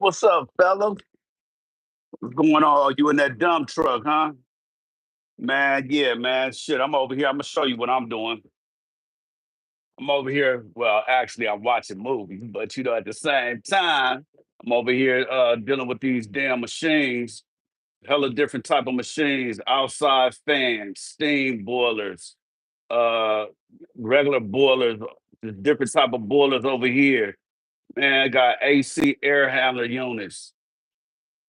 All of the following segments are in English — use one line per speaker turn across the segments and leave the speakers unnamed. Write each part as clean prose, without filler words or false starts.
What's up, fella? What's going on? You in that dump truck, huh? Man, yeah, man. Shit, I'm over here. I'm gonna show you what I'm doing. I'm over here. Well, actually, I'm watching movies, but at the same time, I'm over here dealing with these damn machines. Hella different type of machines, outside fans, steam boilers, uh, regular boilers, the different type of boilers over here. Man, I got AC air handler units.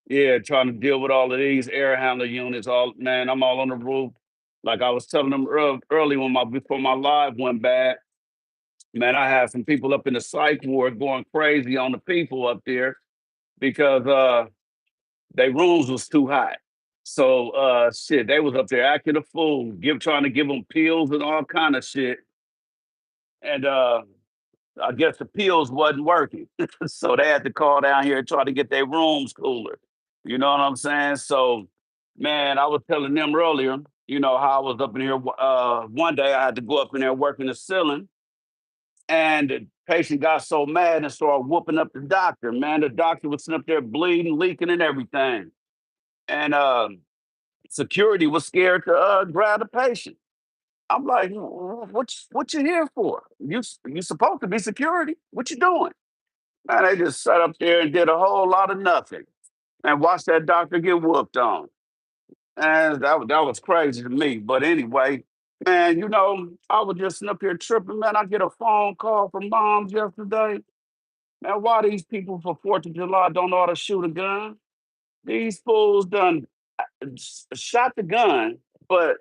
Yeah, trying to deal with all of these air handler units. All man, I'm all on the roof. Like I was telling them early when my before my live went bad. Man, I had some people up in the psych ward going crazy on the people up there because their rooms was too hot. So shit, they was up there acting a fool, trying to give them pills and all kind of shit. And I guess the pills wasn't working. So they had to call down here and try to get their rooms cooler. You know what I'm saying? So, man, I was telling them earlier, how I was up in here. One day I had to go up in there working the ceiling, and the patient got so mad and started whooping up the doctor. Man, the doctor was sitting up there bleeding, leaking, and everything. And security was scared to grab the patient. I'm like, what you here for? You supposed to be security. What you doing? Man, they just sat up there and did a whole lot of nothing and watched that doctor get whooped on. And that was crazy to me. But anyway, man, I was just sitting up here tripping, man. I get a phone call from moms yesterday. Man, why these people for 4th of July don't know how to shoot a gun? These fools done shot the gun, but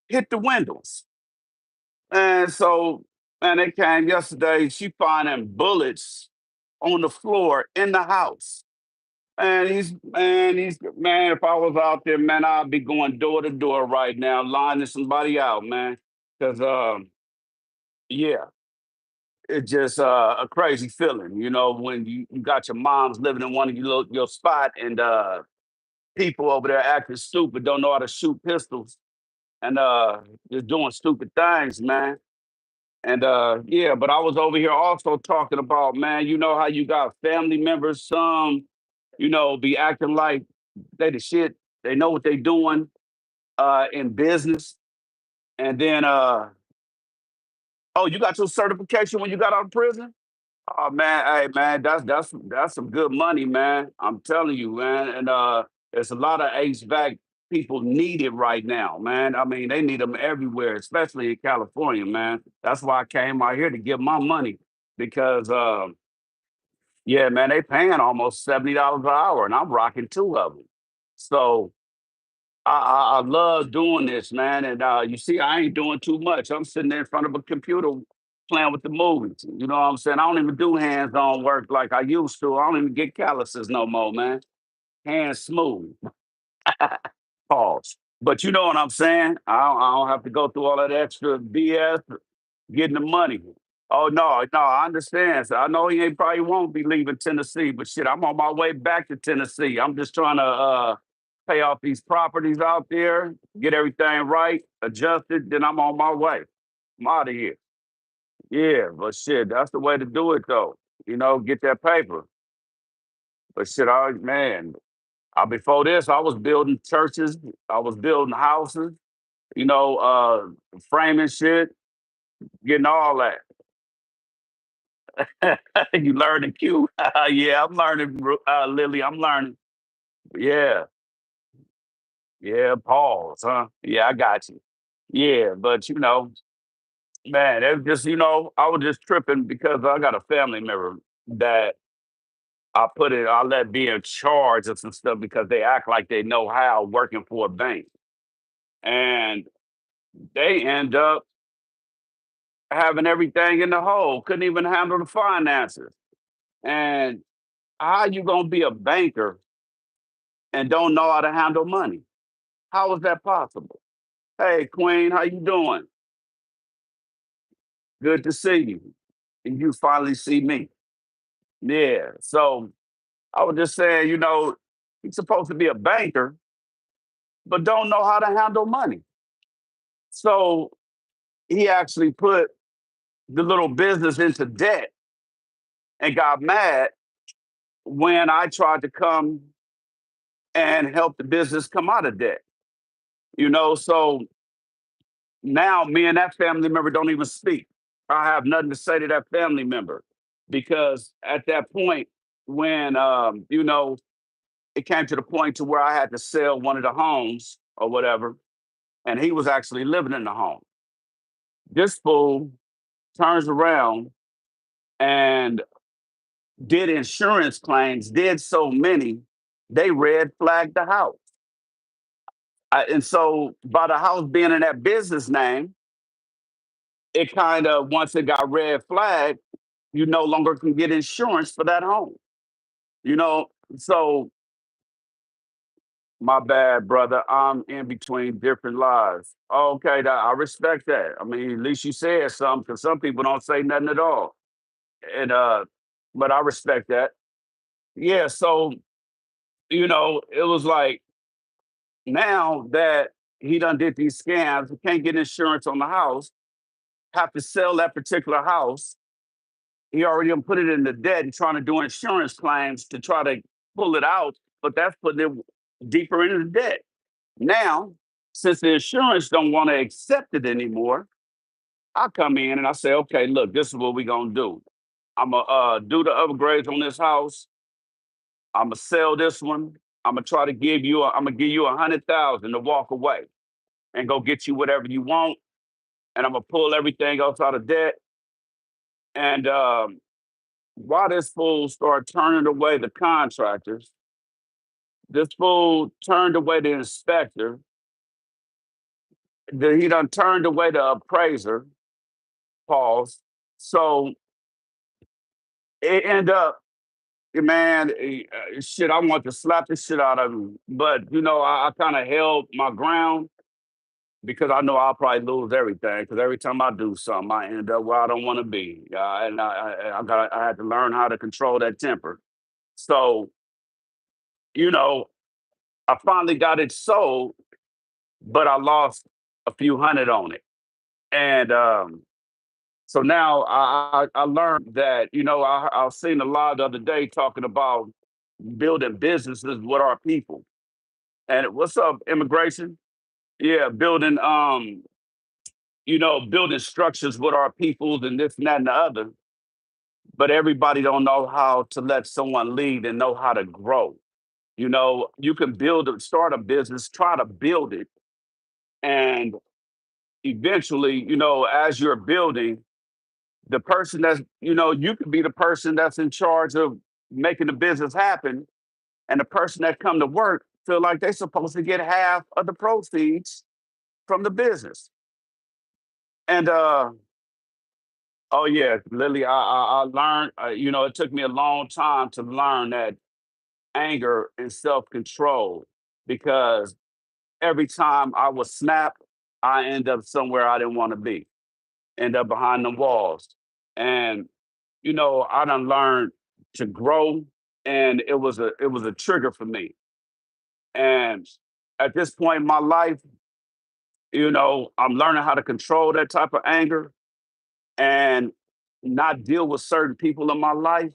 hit the windows. And so, man, they came yesterday. She finding bullets on the floor in the house. Man, if I was out there, man, I'd be going door to door right now, lining somebody out, man. Cause yeah, it's just a crazy feeling, when you got your moms living in one of your spot and people over there acting stupid, don't know how to shoot pistols and just doing stupid things, man. And yeah, but I was over here also talking about, man, you know how you got family members, some, be acting like they the shit, they know what they doing in business. And then oh, you got your certification when you got out of prison? Oh man, hey man, that's some good money, man. I'm telling you, man. And there's a lot of HVAC people needed right now, man. I mean, they need them everywhere, especially in California, man. That's why I came out here to get my money because yeah, man, they paying almost $70 an hour, and I'm rocking two of them. So I love doing this, man. And you see, I ain't doing too much. I'm sitting there in front of a computer playing with the movies. You know what I'm saying? I don't even do hands-on work like I used to. I don't even get calluses no more, man. Hands smooth. Pause. But you know what I'm saying? I don't have to go through all that extra BS getting the money. Oh no, no, I understand. So I know he ain't probably won't be leaving Tennessee, but shit, I'm on my way back to Tennessee. I'm just trying to pay off these properties out there, get everything right, adjusted, then I'm on my way. I'm out of here. Yeah, but shit, that's the way to do it though. Get that paper. But shit, man, before this, I was building churches, I was building houses, framing shit, getting all that. You learn the cue. Yeah, I'm learning, Lily. I'm learning. Yeah, yeah. Pause, huh? Yeah, I got you. Yeah, but man, it was just I was just tripping because I got a family member that I let be in charge of some stuff because they act like they know how working for a bank, and they end up having everything in the hole. Couldn't even handle the finances. And how you gonna be a banker and don't know how to handle money? How is that possible? Hey, Queen, how you doing? Good to see you. And you finally see me. Yeah. So I was just saying, he's supposed to be a banker, but don't know how to handle money. So he actually put the little business into debt and got mad when I tried to come and help the business come out of debt. So now me and that family member don't even speak. I have nothing to say to that family member because at that point, when it came to the point to where I had to sell one of the homes or whatever, and he was actually living in the home. This fool turns around and did insurance claims, did so many, they red flagged the house. And so by the house being in that business name, it kind of, once it got red flagged, you no longer can get insurance for that home. You know, so my bad, brother. I'm in between different lives. Okay, I respect that. I mean, at least you said something because some people don't say nothing at all. And but I respect that. Yeah, so it was like now that he done did these scams, he can't get insurance on the house, have to sell that particular house. He already done put it in the debt and trying to do insurance claims to try to pull it out, but that's putting it deeper into the debt. Now, since the insurance don't want to accept it anymore, I come in and I say, okay, look, this is what we're gonna do. I'm gonna do the upgrades on this house. I'm gonna sell this one. I'm gonna give you 100,000 to walk away and go get you whatever you want. And I'm gonna pull everything else out of debt. And why this fool start turning away the contractors? This fool turned away the inspector. He done turned away the appraiser. Pause. So it ended up, man, shit. I want to slap the shit out of him, but I kind of held my ground because I know I'll probably lose everything. Because every time I do something, I end up where I don't want to be, and I had to learn how to control that temper. So you know, I finally got it sold, but I lost a few hundred on it, and so now I learned that I seen a lot the other day talking about building businesses with our people. And what's up, immigration? Yeah, building structures with our peoples and this and that and the other. But everybody don't know how to let someone lead and know how to grow. You can start a business, try to build it, and eventually, as you're building, the person you could be the person that's in charge of making the business happen, and the person that come to work feel like they're supposed to get half of the proceeds from the business. And oh yeah, Lily, I learned. It took me a long time to learn that anger and self control because every time I was snapped, I end up somewhere I didn't want to be, end up behind the walls. And I done learned to grow, and it was a trigger for me. And at this point in my life, I'm learning how to control that type of anger and not deal with certain people in my life.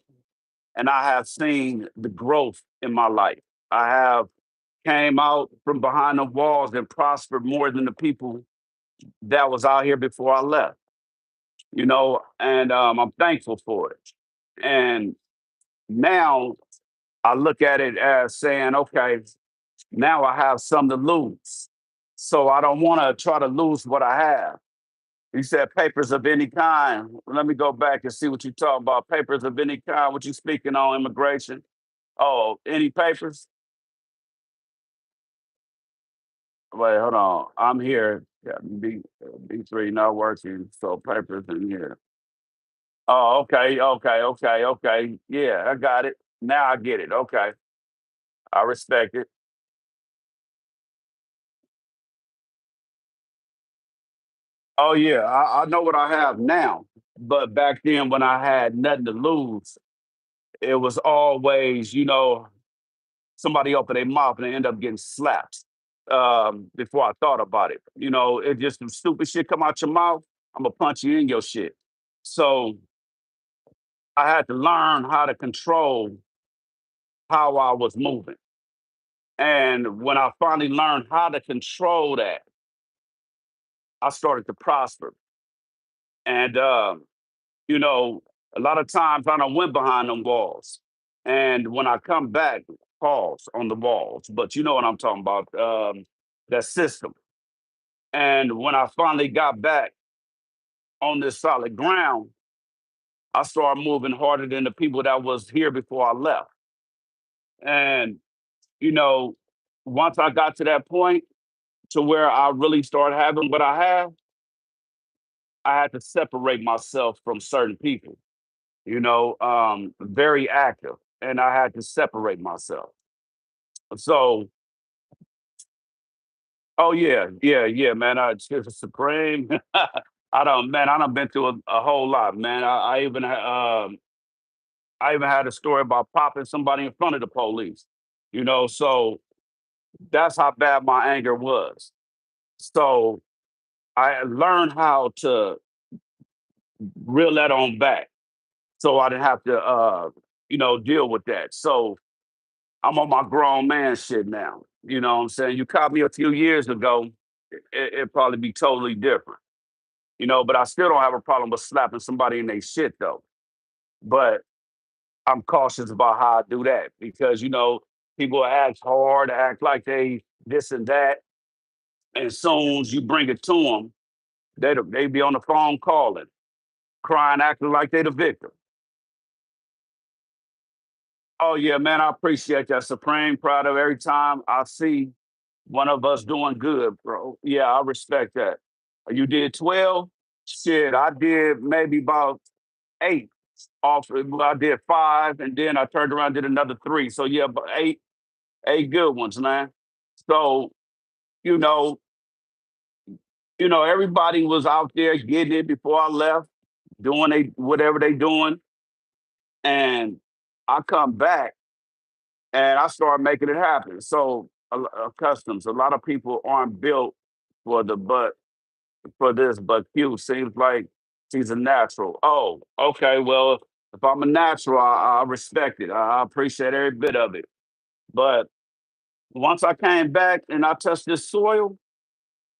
And I have seen the growth in my life. I have came out from behind the walls and prospered more than the people that was out here before I left. And I'm thankful for it. And now I look at it as saying, okay, now I have something to lose. So I don't want to try to lose what I have. You said papers of any kind. Let me go back and see what you talk about. Papers of any kind. What you speaking on immigration? Oh, any papers? Wait, hold on. I'm here. Yeah, B3 not working. So papers in here. Oh, okay, okay, okay, okay. Yeah, I got it. Now I get it. Okay. I respect it. Oh yeah, I know what I have now. But back then when I had nothing to lose, it was always, somebody open their mouth and they end up getting slapped before I thought about it. It just some stupid shit come out your mouth, I'm gonna punch you in your shit. So I had to learn how to control. how I was moving. And when I finally learned how to control that, I started to prosper. And you know, a lot of times I done went behind them walls. And when I come back, pause on the walls. But you know what I'm talking about, that system. And when I finally got back on this solid ground, I started moving harder than the people that was here before I left. And, you know, once I got to that point to where I really started having what I have, I had to separate myself from certain people, very active. And I had to separate myself. So, oh yeah, yeah, yeah, man. I just supreme. I done been through a whole lot, man. I even had a story about popping somebody in front of the police. So that's how bad my anger was. So I learned how to reel that on back, so I didn't have to, deal with that. So I'm on my grown man shit now. You know what I'm saying? You caught me a few years ago, it'd probably be totally different. But I still don't have a problem with slapping somebody in their shit though. But I'm cautious about how I do that because people act hard, act like they this and that, and as soon as you bring it to them, they be on the phone calling, crying, acting like they the victim. Oh yeah, man, I appreciate that. Supreme proud of every time I see one of us doing good, bro. Yeah, I respect that. You did 12? Shit, I did maybe about 8 off. Well, I did 5 and then I turned around and did another 3. So yeah, but 8 good ones, man. So, you know, everybody was out there getting it before I left, doing whatever they doing. And I come back and I start making it happen. So customs, a lot of people aren't built for the but for this, but Q seems like she's a natural. Oh, okay. Well, if I'm a natural, I respect it. I appreciate every bit of it. But once I came back and I touched this soil,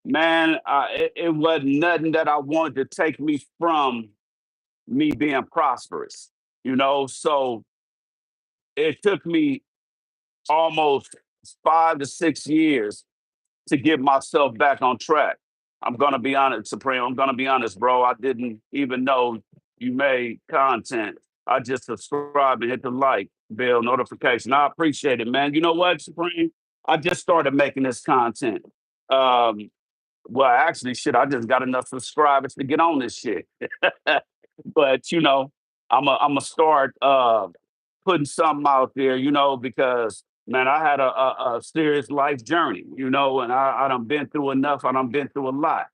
man, it wasn't nothing that I wanted to take me from me being prosperous. So it took me almost 5 to 6 years to get myself back on track. I'm gonna be honest, Supreme. I'm gonna be honest, bro. I didn't even know you made content. I just subscribed and hit the like bell notification. I appreciate it, man. You know what, Supreme? I just started making this content. Um, well, actually, shit, I just got enough subscribers to get on this shit. But I'm gonna start putting something out there, because man, I had a serious life journey, and I done been through enough. I done been through a lot.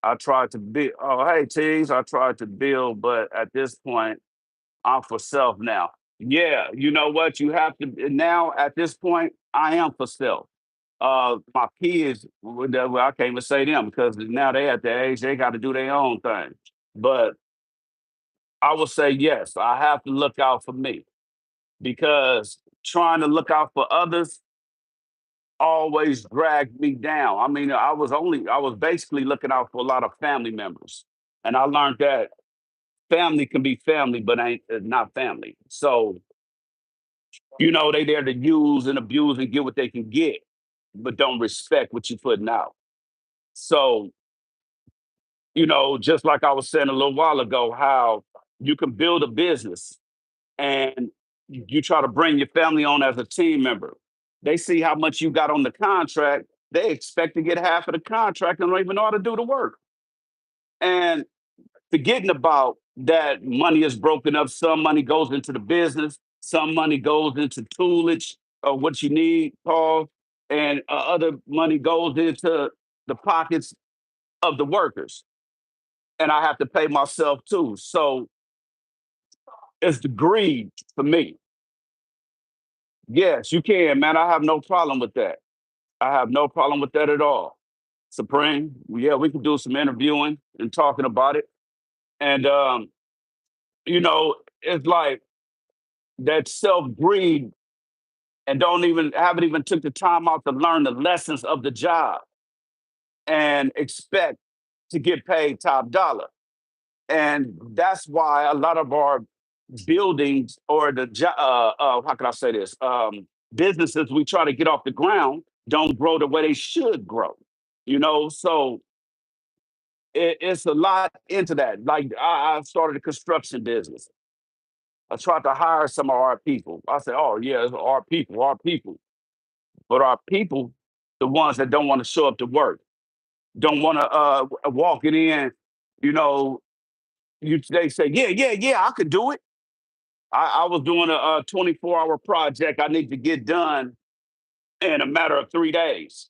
I tried to build. Oh, hey, tease. I tried to build, but at this point, I'm for self now. Yeah, you know what? You have to now. At this point, I am for self. My kids, well, I can't even say them because now they at the age they got to do their own thing. But I will say yes. I have to look out for me because trying to look out for others always dragged me down. I mean, I was basically looking out for a lot of family members. And I learned that family can be family, but ain't not family. So, they there to use and abuse and get what they can get, but don't respect what you're putting out. So, just like I was saying a little while ago, how you can build a business and you try to bring your family on as a team member. They see how much you got on the contract. They expect to get half of the contract and don't even know how to do the work. And forgetting about that money is broken up. Some money goes into the business, some money goes into toolage or what you need, Paul, and other money goes into the pockets of the workers. And I have to pay myself too. So it's the greed for me. Yes, you can, man. I have no problem with that. I have no problem with that at all. Supreme, yeah, we can do some interviewing and talking about it. And it's like that self greed. and don't even haven't even took the time out to learn the lessons of the job and expect to get paid top dollar. And that's why a lot of our buildings or how can I say this? Businesses we try to get off the ground don't grow the way they should grow. So it's a lot into that. Like I started a construction business. I tried to hire some of our people. I said, "Oh yeah, it's our people." But our people, the ones that don't want to show up to work, don't want to walk it in. You know, they say, "Yeah, yeah, yeah, I could do it." I was doing a 24-hour project I need to get done in a matter of 3 days.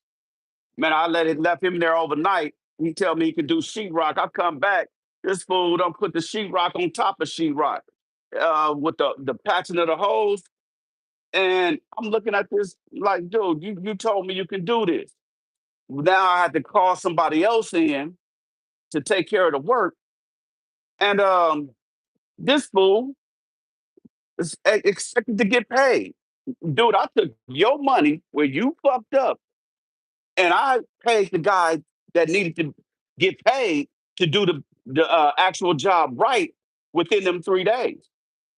Man, I left him there overnight. He tell me he could do sheetrock. I come back. This fool don't put the sheetrock on top of sheetrock with the patching of the hose. And I'm looking at this like, dude, you told me you can do this. Now I had to call somebody else in to take care of the work. And this fool is expected to get paid. Dude, I took your money where you fucked up and I paid the guy that needed to get paid to do the actual job right within them 3 days.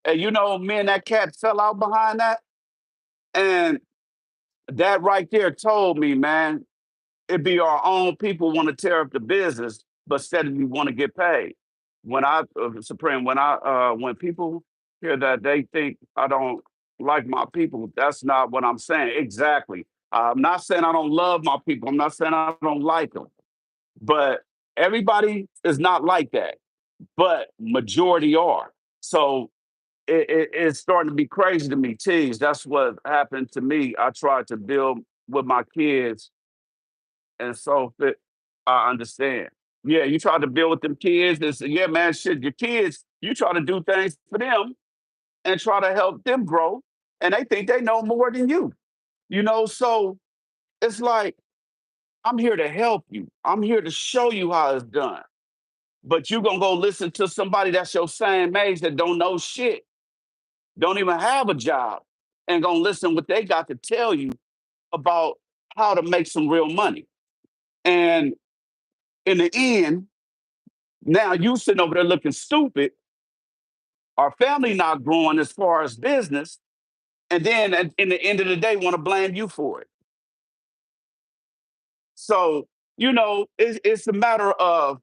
And me and that cat fell out behind that. And that right there told me, man, it be our own people want to tear up the business, but steadily want to get paid. Supreme, when people hear that, they think I don't like my people. That's not what I'm saying. Exactly. I'm not saying I don't love my people. I'm not saying I don't like them. But everybody is not like that. But majority are. So it's starting to be crazy to me. Tease. That's what happened to me. I tried to build with my kids, and so I understand. Yeah, you try to build with them kids. And say, yeah, man, shit, your kids, you try to do things for them and try to help them grow. And they think they know more than you. So it's like, I'm here to help you. I'm here to show you how it's done. But you gonna go listen to somebody that's your same age that don't know shit, don't even have a job, and gonna listen what they got to tell you about how to make some real money. And in the end, now you sitting over there looking stupid. Our family not growing as far as business, and then in the end of the day, want to blame you for it. So it's a matter of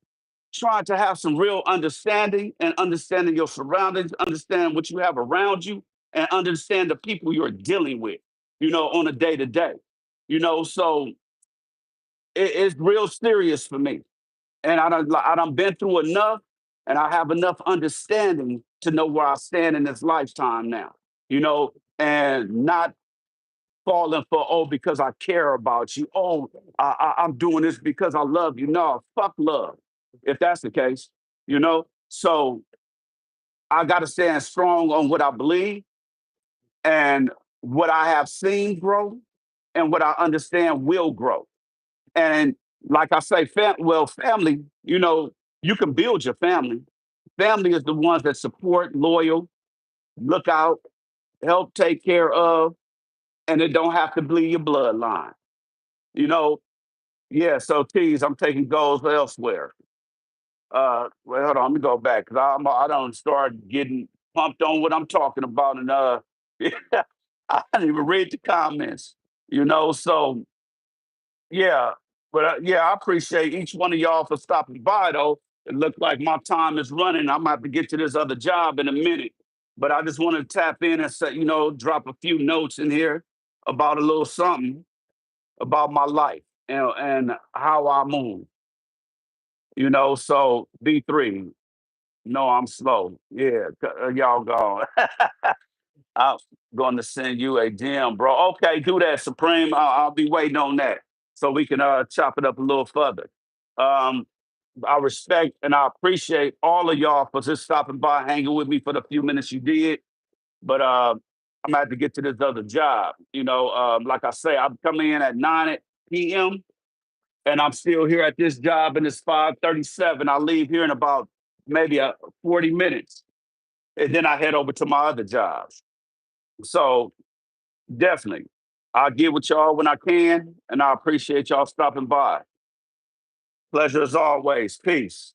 trying to have some real understanding and understanding your surroundings, understand what you have around you, and understand the people you're dealing with. On a day to day. So it's real serious for me. And I done been through enough, and I have enough understanding to know where I stand in this lifetime now. And not falling for because I care about you. Oh, I'm doing this because I love you. No, fuck love. If that's the case, So I got to stand strong on what I believe and what I have seen grow, and what I understand will grow. And like I say, family, you can build your family. Family is the ones that support, loyal, look out, help take care of, and it don't have to bleed your bloodline. You know, yeah. So tease, I'm taking goals elsewhere. Well, hold on, let me go back because I don't start getting pumped on what I'm talking about, and I didn't even read the comments. So yeah, but yeah, I appreciate each one of y'all for stopping by. Though it looked like my time is running. I'm gonna have to get to this other job in a minute, but I just want to tap in and say, drop a few notes in here about a little something about my life and how I move. So B3. No, I'm slow. Yeah, y'all gone. I'm going to send you a DM, bro. Okay, do that, Supreme. I'll be waiting on that so we can chop it up a little further. Um, I respect and I appreciate all of y'all for just stopping by, hanging with me for the few minutes you did. But I'm gonna have to get to this other job. Like I say, I'm coming in at 9 p.m. and I'm still here at this job, and it's 5:37. I leave here in about maybe 40 minutes, and then I head over to my other jobs. So Definitely. I'll get with y'all when I can, and I appreciate y'all stopping by. Pleasure as always. Peace.